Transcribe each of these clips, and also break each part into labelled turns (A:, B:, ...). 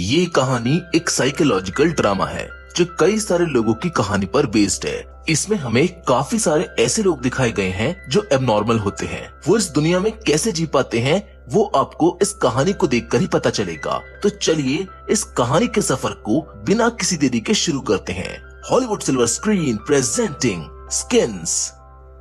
A: ये कहानी एक साइकोलॉजिकल ड्रामा है जो कई सारे लोगों की कहानी पर बेस्ड है। इसमें हमें काफी सारे ऐसे लोग दिखाए गए हैं जो एबनॉर्मल होते हैं। वो इस दुनिया में कैसे जी पाते हैं वो आपको इस कहानी को देखकर ही पता चलेगा। तो चलिए इस कहानी के सफर को बिना किसी देरी के शुरू करते हैं। Hollywood silver screen presenting skins.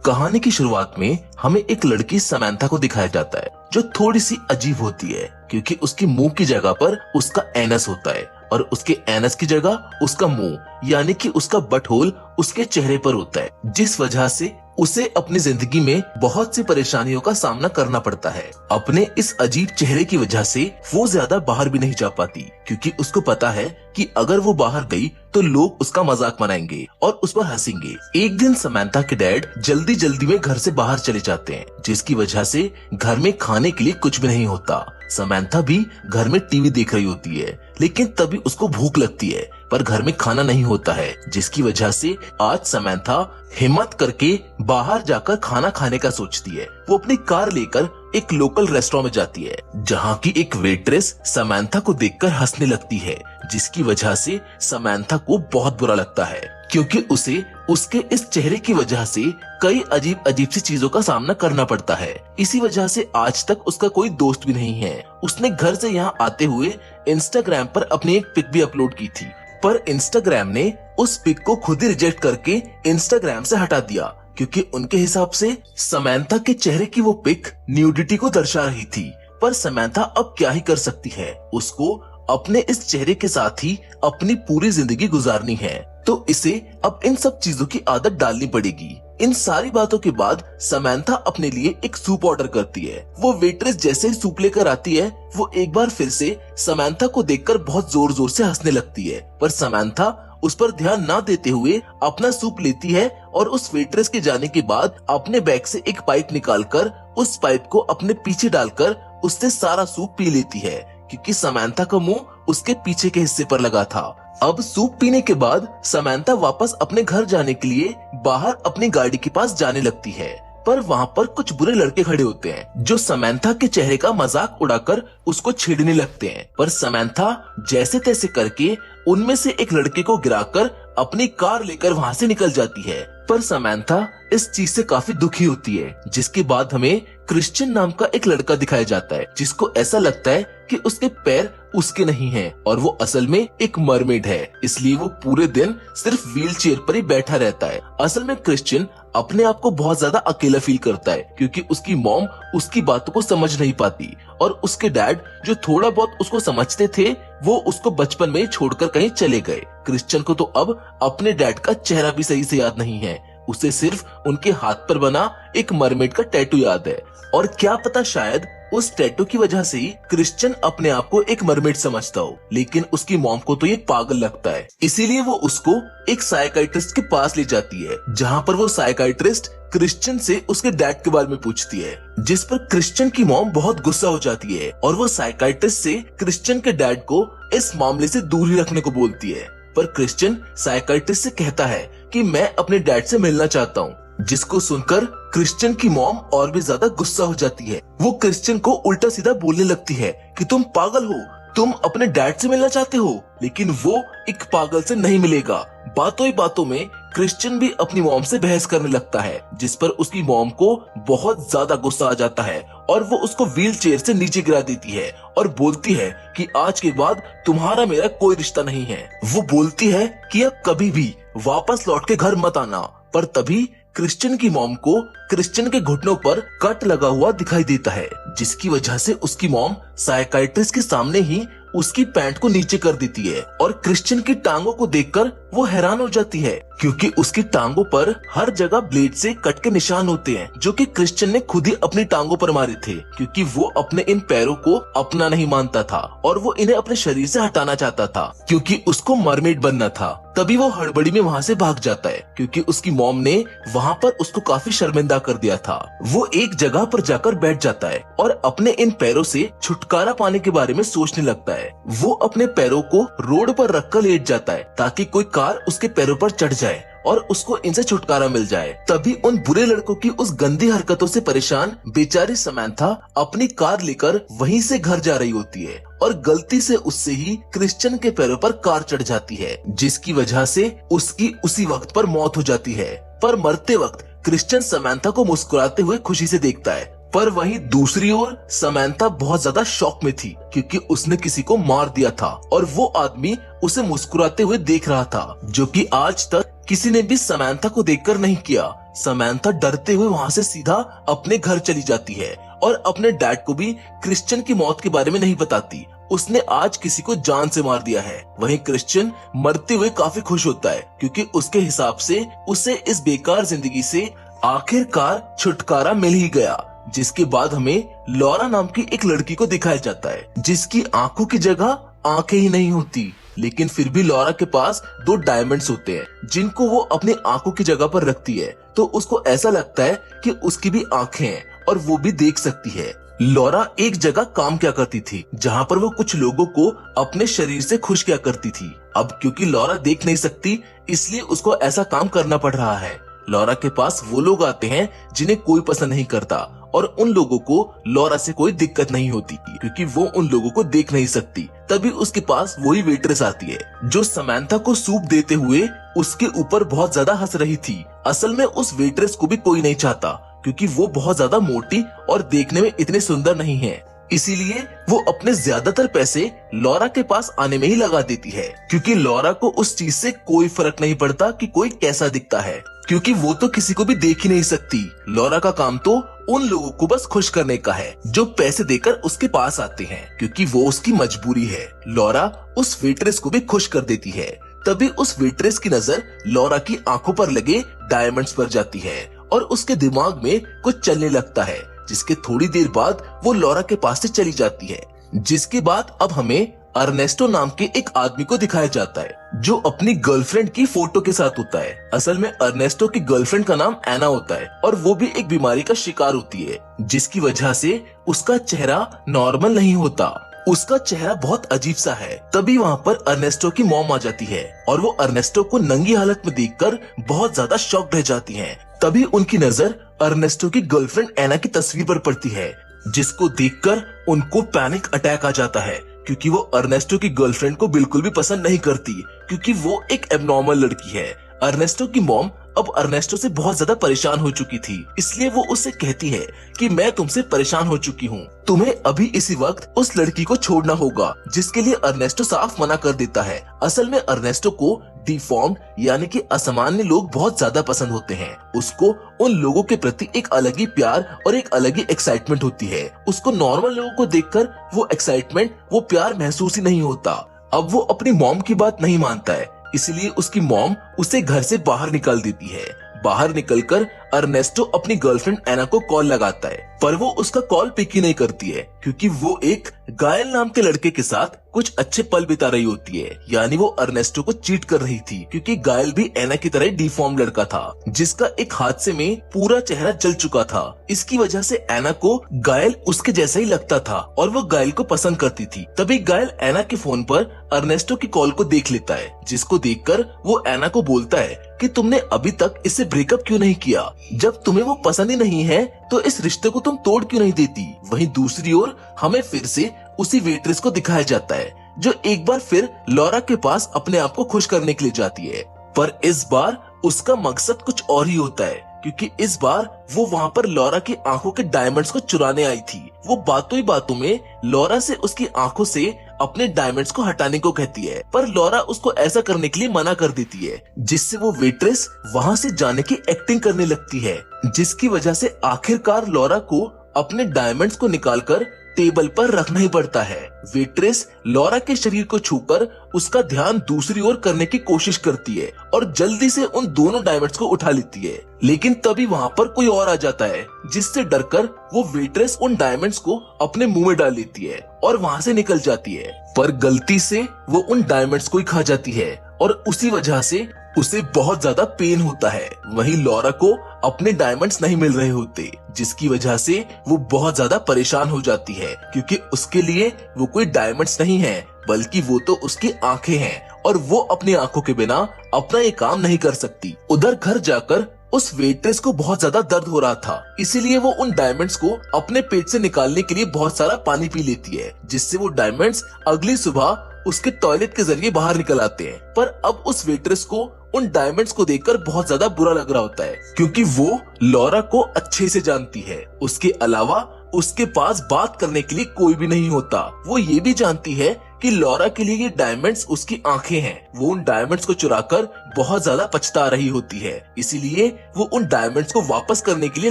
A: कहानी की शुरुआत में हमें एक लड़की समंथा को दिखाया जाता है जो थोड़ी सी अजीब होती है क्योंकि उसकी मुंह की जगह पर उसका एनस होता है और उसके एनस की जगह उसका मुंह यानी कि उसका बटहोल उसके चेहरे पर होता है, जिस वजह से उसे अपनी जिंदगी में बहुत सी परेशानियों का सामना करना पड़ता है। अपने इस अजीब चेहरे की वजह से वो ज्यादा बाहर भी नहीं जा पाती क्योंकि उसको पता है कि अगर वो बाहर गई तो लोग उसका मजाक बनाएंगे और उस पर हंसेंगे। एक दिन समंथा के डैड जल्दी जल्दी में घर से बाहर चले जाते हैं जिसकी वजह से घर में खाने के लिए कुछ भी नहीं होता। समंथा भी घर में टीवी देख रही होती है लेकिन तभी उसको भूख लगती है पर घर में खाना नहीं होता है, जिसकी वजह से आज समंथा हिम्मत करके बाहर जाकर खाना खाने का सोचती है। वो अपनी कार लेकर एक लोकल रेस्टोरेंट में जाती है जहाँ की एक वेट्रेस समंथा को देखकर हंसने लगती है, जिसकी वजह से समंथा को बहुत बुरा लगता है क्योंकि उसे उसके इस चेहरे की वजह से कई अजीब अजीब सी चीजों का सामना करना पड़ता है। इसी वजह से आज तक उसका कोई दोस्त भी नहीं है। उसने घर से यहाँ आते हुए इंस्टाग्राम पर अपनी एक पिक भी अपलोड की थी पर इंस्टाग्राम ने उस पिक को खुद ही रिजेक्ट करके इंस्टाग्राम से हटा दिया क्योंकि उनके हिसाब से समंथा के चेहरे की वो पिक न्यूडिटी को दर्शा रही थी। पर समंथा अब क्या ही कर सकती है, उसको अपने इस चेहरे के साथ ही अपनी पूरी जिंदगी गुजारनी है, तो इसे अब इन सब चीजों की आदत डालनी पड़ेगी। इन सारी बातों के बाद समंथा अपने लिए एक सूप ऑर्डर करती है। वो वेट्रेस जैसे ही सूप लेकर आती है वो एक बार फिर से समंथा को देखकर बहुत जोर जोर से हंसने लगती है, पर समंथा उस पर ध्यान ना देते हुए अपना सूप लेती है और उस वेट्रेस के जाने के बाद अपने बैग से एक पाइप निकालकर उस पाइप को अपने पीछे डालकर उससे सारा सूप पी लेती है क्योंकि समंथा का मुंह उसके पीछे के हिस्से पर लगा था। अब सूप पीने के बाद समंथा वापस अपने घर जाने के लिए बाहर अपनी गाड़ी के पास जाने लगती है, पर वहाँ पर कुछ बुरे लड़के खड़े होते हैं जो समंथा के चेहरे का मजाक उड़ाकर उसको छेड़ने लगते हैं। पर समंथा जैसे तैसे करके उनमें से एक लड़के को गिराकर अपनी कार लेकर वहाँ से निकल जाती है। पर समंथा इस चीज से काफी दुखी होती है, जिसके बाद हमें क्रिश्चियन नाम का एक लड़का दिखाया जाता है जिसको ऐसा लगता है कि उसके पैर उसके नहीं हैं और वो असल में एक मरमेड है, इसलिए वो पूरे दिन सिर्फ व्हील चेयर पर ही बैठा रहता है। असल में क्रिश्चियन अपने आप को बहुत ज्यादा अकेला फील करता है क्योंकि उसकी मॉम उसकी बातों को समझ नहीं पाती और उसके डैड जो थोड़ा बहुत उसको समझते थे वो उसको बचपन में छोड़कर कहीं चले गए। क्रिश्चियन को तो अब अपने डैड का चेहरा भी सही से याद नहीं है, उसे सिर्फ उनके हाथ पर बना एक मरमेड का टैटू याद है और क्या पता शायद उस टैटू की वजह से ही क्रिश्चियन अपने आप को एक मरमेड समझता हो, लेकिन उसकी मॉम को तो ये पागल लगता है। इसीलिए वो उसको एक साइकियाट्रिस्ट के पास ले जाती है जहाँ पर वो साइकियाट्रिस्ट क्रिश्चियन से उसके डैड के बारे में पूछती है, जिस पर क्रिश्चियन की मॉम बहुत गुस्सा हो जाती है और वो साइकियाट्रिस्ट से क्रिश्चियन के डैड को इस मामले से दूर ही रखने को बोलती है। पर क्रिश्चियन साइकियाट्रिस्ट से कहता है कि मैं अपने डैड से मिलना चाहता हूँ, जिसको सुनकर क्रिश्चियन की मॉम और भी ज्यादा गुस्सा हो जाती है। वो क्रिश्चियन को उल्टा सीधा बोलने लगती है कि तुम पागल हो, तुम अपने डैड से मिलना चाहते हो, लेकिन वो एक पागल से नहीं मिलेगा। बातों ही बातों में क्रिश्चियन भी अपनी मॉम से बहस करने लगता है, जिस पर उसकी मॉम को बहुत ज्यादा गुस्सा आ जाता है और वो उसको व्हील चेयर से नीचे गिरा देती है और बोलती है कि आज के बाद तुम्हारा मेरा कोई रिश्ता नहीं है। वो बोलती है कि अब कभी भी वापस लौट के घर मत आना। पर तभी क्रिश्चियन की मॉम को क्रिश्चियन के घुटनों पर कट लगा हुआ दिखाई देता है, जिसकी वजह से उसकी मॉम साइकियाट्रिस्ट के सामने ही उसकी पैंट को नीचे कर देती है और क्रिश्चियन की टांगों को देखकर वो हैरान हो जाती है क्योंकि उसकी टांगों पर हर जगह ब्लेड से कट के निशान होते हैं जो कि क्रिश्चियन ने खुद ही अपनी टांगों पर मारे थे क्योंकि वो अपने इन पैरों को अपना नहीं मानता था और वो इन्हें अपने शरीर से हटाना चाहता था क्योंकि उसको मरमेड बनना था। तभी वो हड़बड़ी में वहाँ से भाग जाता है क्योंकि उसकी मॉम ने वहाँ पर उसको काफी शर्मिंदा कर दिया था। वो एक जगह पर जाकर बैठ जाता है और अपने इन पैरों से छुटकारा पाने के बारे में सोचने लगता है। वो अपने पैरों को रोड पर रखकर लेट जाता है ताकि कोई कार उसके पैरों पर चढ़ जाए और उसको इनसे छुटकारा मिल जाए। तभी उन बुरे लड़कों की उस गंदी हरकतों से परेशान बेचारी समंथा अपनी कार लेकर वहीं से घर जा रही होती है और गलती से उससे ही क्रिश्चियन के पैरों पर कार चढ़ जाती है, जिसकी वजह से उसकी उसी वक्त पर मौत हो जाती है। पर मरते वक्त क्रिश्चियन समंथा को मुस्कुराते हुए खुशी से देखता है। पर वहीं दूसरी ओर समंथा बहुत ज्यादा शॉक में थी, क्योंकि उसने किसी को मार दिया था और वो आदमी उसे मुस्कुराते हुए देख रहा था, जो कि आज तक किसी ने भी समंथा को देखकर नहीं किया। समंथा डरते हुए वहाँ से सीधा अपने घर चली जाती है और अपने डैड को भी क्रिश्चियन की मौत के बारे में नहीं बताती। उसने आज किसी को जान से मार दिया है। वहीं क्रिश्चियन मरते हुए काफी खुश होता है, क्योंकि उसके हिसाब से उसे इस बेकार जिंदगी से आखिरकार छुटकारा मिल ही गया। जिसके बाद हमें लॉरा नाम की एक लड़की को दिखाया जाता है, जिसकी आंखों की जगह आंखें ही नहीं होती, लेकिन फिर भी लॉरा के पास 2 डायमंड्स होते हैं, जिनको वो अपनी आंखों की जगह पर रखती है। तो उसको ऐसा लगता है कि उसकी भी आंखें हैं और वो भी देख सकती है। लॉरा एक जगह काम क्या करती थी, जहाँ पर वो कुछ लोगों को अपने शरीर से खुश किया करती थी। अब क्योंकि लॉरा देख नहीं सकती, इसलिए उसको ऐसा काम करना पड़ रहा है। लॉरा के पास वो लोग आते हैं जिन्हें कोई पसंद नहीं करता, और उन लोगों को लॉरा से कोई दिक्कत नहीं होती, क्योंकि वो उन लोगों को देख नहीं सकती। तभी उसके पास वही वेट्रेस आती है, जो समंथा को सूप देते हुए उसके ऊपर बहुत ज्यादा हंस रही थी। असल में उस वेट्रेस को भी कोई नहीं चाहता, क्योंकि वो बहुत ज्यादा मोटी और देखने में इतने सुंदर नहीं है। इसीलिए वो अपने ज्यादातर पैसे लॉरा के पास आने में ही लगा देती है, क्योंकि लॉरा को उस चीज से कोई फर्क नहीं पड़ता कि कोई कैसा दिखता है, क्योंकि वो तो किसी को भी देख ही नहीं सकती। लॉरा का काम तो उन लोगों को बस खुश करने का है, जो पैसे देकर उसके पास आते हैं, क्योंकि वो उसकी मजबूरी है। लॉरा उस वेट्रेस को भी खुश कर देती है। तभी उस वेट्रेस की नजर लॉरा की आंखों पर लगे डायमंड्स पर जाती है और उसके दिमाग में कुछ चलने लगता है, जिसके थोड़ी देर बाद वो लॉरा के पास से चली जाती है। जिसके बाद अब हमें अर्नेस्टो नाम के एक आदमी को दिखाया जाता है, जो अपनी गर्लफ्रेंड की फोटो के साथ होता है। असल में अर्नेस्टो की गर्लफ्रेंड का नाम एना होता है और वो भी एक बीमारी का शिकार होती है, जिसकी वजह से उसका चेहरा नॉर्मल नहीं होता। उसका चेहरा बहुत अजीब सा है। तभी वहाँ पर अर्नेस्टो की मॉम आ जाती है और वो अर्नेस्टो को नंगी हालत में देखकर बहुत ज्यादा शॉक रह जाती हैं। तभी उनकी नजर अर्नेस्टो की गर्लफ्रेंड एना की तस्वीर पर पड़ती है, जिसको देखकर उनको पैनिक अटैक आ जाता है, क्योंकि वो अर्नेस्टो की गर्लफ्रेंड को बिल्कुल भी पसंद नहीं करती, क्योंकि वो एक एबनॉर्मल लड़की है। अर्नेस्टो की मॉम अब अर्नेस्टो से बहुत ज्यादा परेशान हो चुकी थी, इसलिए वो उससे कहती है कि मैं तुमसे परेशान हो चुकी हूँ, तुम्हें अभी इसी वक्त उस लड़की को छोड़ना होगा, जिसके लिए अर्नेस्टो साफ मना कर देता है। असल में अर्नेस्टो को डिफॉर्म्ड यानी कि असामान्य लोग बहुत ज्यादा पसंद होते हैं। उसको उन लोगों के प्रति एक अलग ही प्यार और एक अलग ही एक्साइटमेंट होती है। उसको नॉर्मल लोगों को देखकर वो एक्साइटमेंट, वो प्यार महसूस ही नहीं होता। अब वो अपनी मॉम की बात नहीं मानता है, इसलिए उसकी मॉम उसे घर से बाहर निकाल देती है। बाहर निकलकर अर्नेस्टो अपनी गर्लफ्रेंड एना को कॉल लगाता है, पर वो उसका कॉल पिक ही नहीं करती है, क्योंकि वो एक गायल नाम के लड़के के साथ कुछ अच्छे पल बिता रही होती है। यानी वो अर्नेस्टो को चीट कर रही थी, क्योंकि गायल भी एना की तरह डिफॉर्म लड़का था, जिसका एक हादसे में पूरा चेहरा जल चुका था। इसकी वजह से एना को गायल उसके जैसा ही लगता था और वो गायल को पसंद करती थी। तभी गायल एना के फोन पर अर्नेस्टो की कॉल को देख लेता है, जिसको देखकर वो एना को बोलता है कि तुमने अभी तक इससे ब्रेकअप क्यों नहीं किया? जब तुम्हें वो पसंद ही नहीं है तो इस रिश्ते को तुम तोड़ क्यों नहीं देती? वहीं दूसरी ओर हमें फिर से उसी वेट्रेस को दिखाया जाता है, जो एक बार फिर लॉरा के पास अपने आप को खुश करने के लिए जाती है, पर इस बार उसका मकसद कुछ और ही होता है, क्योंकि इस बार वो वहाँ पर लॉरा की आंखों के डायमंड्स को चुराने आई थी। वो बातों ही बातों में लॉरा से उसकी आंखों से अपने डायमंड्स को हटाने को कहती है, पर लॉरा उसको ऐसा करने के लिए मना कर देती है, जिससे वो वेट्रेस वहाँ से जाने की एक्टिंग करने लगती है, जिसकी वजह से आखिरकार लॉरा को अपने डायमंड्स को निकालकर टेबल पर रखना ही पड़ता है। वेट्रेस लॉरा के शरीर को छूकर उसका ध्यान दूसरी ओर करने की कोशिश करती है और जल्दी से उन दोनों डायमंड्स को उठा लेती है, लेकिन तभी वहाँ पर कोई और आ जाता है, जिससे डरकर वो वेट्रेस उन डायमंड्स को अपने मुंह में डाल लेती है और वहाँ से निकल जाती है। पर गलती से वो उन डायमंड्स को ही खा जाती है और उसी वजह से उसे बहुत ज्यादा पेन होता है। वहीं लॉरा को अपने डायमंड्स नहीं मिल रहे होते, जिसकी वजह से वो बहुत ज्यादा परेशान हो जाती है, क्योंकि उसके लिए वो कोई डायमंड्स नहीं है, बल्कि वो तो उसकी आंखें हैं और वो अपनी आंखों के बिना अपना ये काम नहीं कर सकती। उधर घर जाकर उस वेट्रेस को बहुत ज्यादा दर्द हो रहा था, इसीलिए वो उन डायमंड्स को अपने पेट से निकालने के लिए बहुत सारा पानी पी लेती है, जिससे वो डायमंड्स अगली सुबह उसके टॉयलेट के जरिए बाहर निकल आते हैं। पर अब उस वेट्रेस को उन डायमंड्स को देखकर बहुत ज्यादा बुरा लग रहा होता है, क्योंकि वो लॉरा को अच्छे से जानती है। उसके अलावा उसके पास बात करने के लिए कोई भी नहीं होता। वो ये भी जानती है कि लॉरा के लिए ये डायमंड्स उसकी आंखें हैं। वो उन डायमंड्स को चुराकर बहुत ज्यादा पछता रही होती है, इसीलिए वो उन डायमंड्स को वापस करने के लिए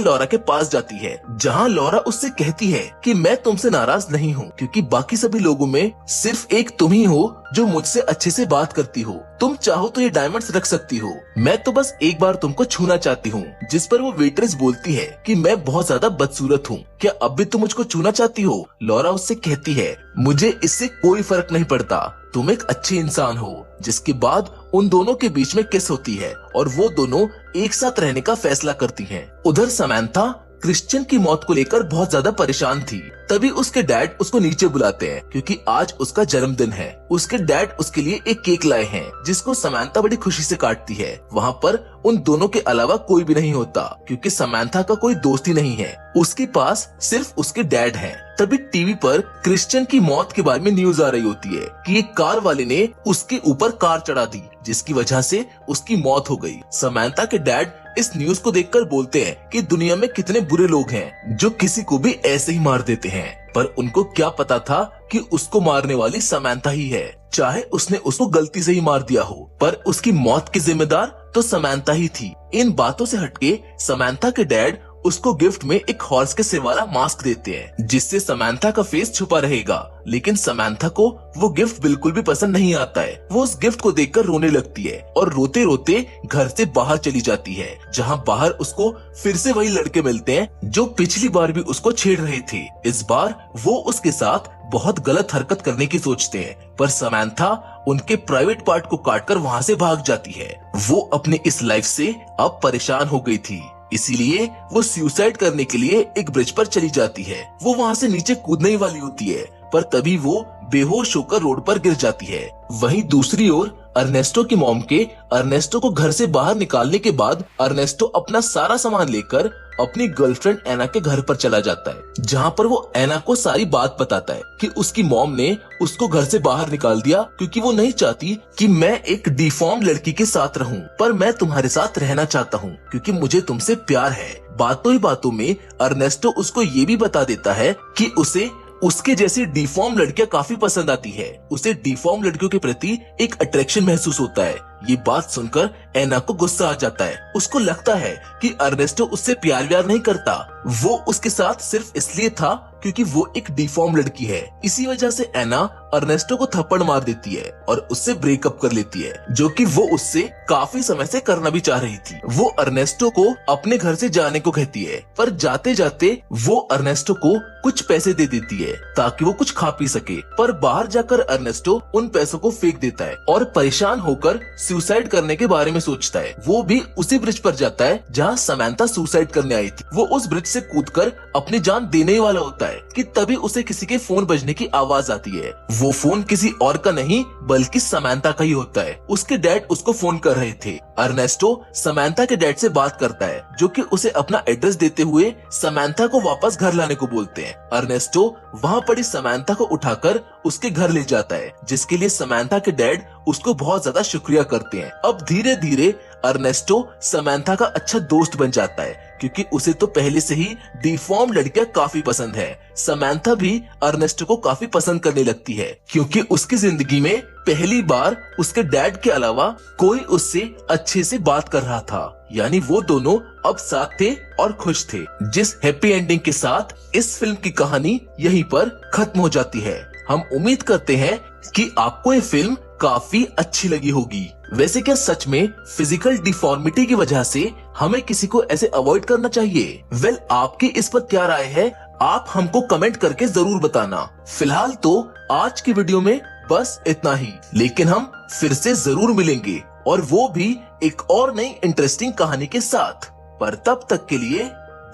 A: लॉरा के पास जाती है, जहां लॉरा उससे कहती है कि मैं तुमसे नाराज नहीं हूँ, क्योंकि बाकी सभी लोगों में सिर्फ एक तुम ही हो जो मुझसे अच्छे से बात करती हो। तुम चाहो तो ये डायमंड्स रख सकती हो, मैं तो बस एक बार तुमको छूना चाहती हूँ। जिस पर वो वेट्रेस बोलती है कि मैं बहुत ज्यादा बदसूरत हूँ, क्या अब भी तुम मुझको छूना चाहती हो? लॉरा उससे कहती है मुझे इससे कोई फर्क नहीं पड़ता, तुम एक अच्छे इंसान हो। जिसके बाद उन दोनों के बीच में किस होती है और वो दोनों एक साथ रहने का फैसला करती हैं। उधर समंथा क्रिश्चियन की मौत को लेकर बहुत ज्यादा परेशान थी। तभी उसके डैड उसको नीचे बुलाते हैं, क्योंकि आज उसका जन्मदिन है। उसके डैड उसके लिए एक केक लाए हैं, जिसको समंथा बड़ी खुशी से काटती है। वहाँ पर उन दोनों के अलावा कोई भी नहीं होता, क्योंकि समंथा का कोई दोस्त ही नहीं है। उसके पास सिर्फ उसके डैड हैं। तभी टीवी पर क्रिश्चियन की मौत के बारे में न्यूज आ रही होती है कि एक कार वाले ने उसके ऊपर कार चढ़ा दी, जिसकी वजह से उसकी मौत हो गई। समंथा के डैड इस न्यूज को देखकर बोलते हैं कि दुनिया में कितने बुरे लोग हैं जो किसी को भी ऐसे ही मार देते हैं। पर उनको क्या पता था कि उसको मारने वाली समंथा ही है। चाहे उसने उसको गलती से ही मार दिया हो, पर उसकी मौत की जिम्मेदार तो समंथा ही थी। इन बातों से हटके समंथा के डैड उसको गिफ्ट में एक हॉर्स के सिर वाला मास्क देते हैं, जिससे समंथा का फेस छुपा रहेगा। लेकिन समंथा को वो गिफ्ट बिल्कुल भी पसंद नहीं आता है। वो उस गिफ्ट को देखकर रोने लगती है और रोते रोते घर से बाहर चली जाती है, जहां बाहर उसको फिर से वही लड़के मिलते हैं जो पिछली बार भी उसको छेड़ रहे थे। इस बार वो उसके साथ बहुत गलत हरकत करने की सोचते हैं, पर समंथा उनके प्राइवेट पार्ट को काटकर वहां से भाग जाती है। वो अपनी इस लाइफ से अब परेशान हो गई थी, इसीलिए वो सुसाइड करने के लिए एक ब्रिज पर चली जाती है। वो वहां से नीचे कूदने ही वाली होती है, पर तभी वो बेहोश होकर रोड पर गिर जाती है। वहीं दूसरी ओर अर्नेस्टो की मॉम के अर्नेस्टो को घर से बाहर निकालने के बाद अर्नेस्टो अपना सारा सामान लेकर अपनी गर्लफ्रेंड एना के घर पर चला जाता है, जहां पर वो एना को सारी बात बताता है कि उसकी मॉम ने उसको घर से बाहर निकाल दिया क्योंकि वो नहीं चाहती कि मैं एक डिफॉर्म लड़की के साथ रहूं, पर मैं तुम्हारे साथ रहना चाहता हूं क्योंकि मुझे तुमसे प्यार है। बातों ही बातों में अर्नेस्टो उसको ये भी बता देता है कि उसे उसके जैसी डिफॉर्म लड़कियां काफी पसंद आती है। उसे डिफॉर्म लड़कियों के प्रति एक अट्रैक्शन महसूस होता है। ये बात सुनकर एना को गुस्सा आ जाता है। उसको लगता है कि अर्नेस्टो उससे प्यार व्यार नहीं करता, वो उसके साथ सिर्फ इसलिए था क्योंकि वो एक डिफॉर्म लड़की है। इसी वजह से एना अर्नेस्टो को थप्पड़ मार देती है और उससे ब्रेकअप कर लेती है, जो कि वो उससे काफी समय से करना भी चाह रही थी। वो अर्नेस्टो को अपने घर से जाने को कहती है, पर जाते जाते वो अर्नेस्टो को कुछ पैसे दे देती है ताकि वो कुछ खा पी सके। पर बाहर जाकर अर्नेस्टो उन पैसों को फेंक देता है और परेशान होकर सुसाइड करने के बारे में सोचता है। वो भी उसी ब्रिज पर जाता है जहाँ समंथा सुसाइड करने आई थी। वो उस ब्रिज से कूदकर अपनी जान देने ही वाला होता है कि तभी उसे किसी के फोन बजने की आवाज आती है। वो फोन किसी और का नहीं बल्कि समंथा का ही होता है। उसके डैड उसको फोन कर रहे थे। अर्नेस्टो समंथा के डैड से बात करता है, जो कि उसे अपना एड्रेस देते हुए समंथा को वापस घर लाने को बोलते हैं। अर्नेस्टो वहाँ पड़ी समंथा को उठाकर उसके घर ले जाता है, जिसके लिए समंथा के डैड उसको बहुत ज्यादा शुक्रिया करते हैं। अब धीरे धीरे अर्नेस्टो समंथा का अच्छा दोस्त बन जाता है, क्योंकि उसे तो पहले से ही डिफॉर्म लड़कियां काफी पसंद है। समंथा भी अर्नेस्टो को काफी पसंद करने लगती है, क्योंकि उसकी जिंदगी में पहली बार उसके डैड के अलावा कोई उससे अच्छे से बात कर रहा था। यानी वो दोनों अब साथ थे और खुश थे। जिस हैप्पी एंडिंग के साथ इस फिल्म की कहानी यहीं पर खत्म हो जाती है। हम उम्मीद करते हैं कि आपको ये फिल्म काफी अच्छी लगी होगी। वैसे क्या सच में फिजिकल डिफॉर्मिटी की वजह से हमें किसी को ऐसे अवॉइड करना चाहिए? वेल, आपकी इस पर क्या राय है? आप हमको कमेंट करके जरूर बताना। फिलहाल तो आज की वीडियो में बस इतना ही, लेकिन हम फिर से जरूर मिलेंगे और वो भी एक और नई इंटरेस्टिंग कहानी के साथ। पर तब तक के लिए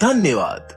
A: धन्यवाद।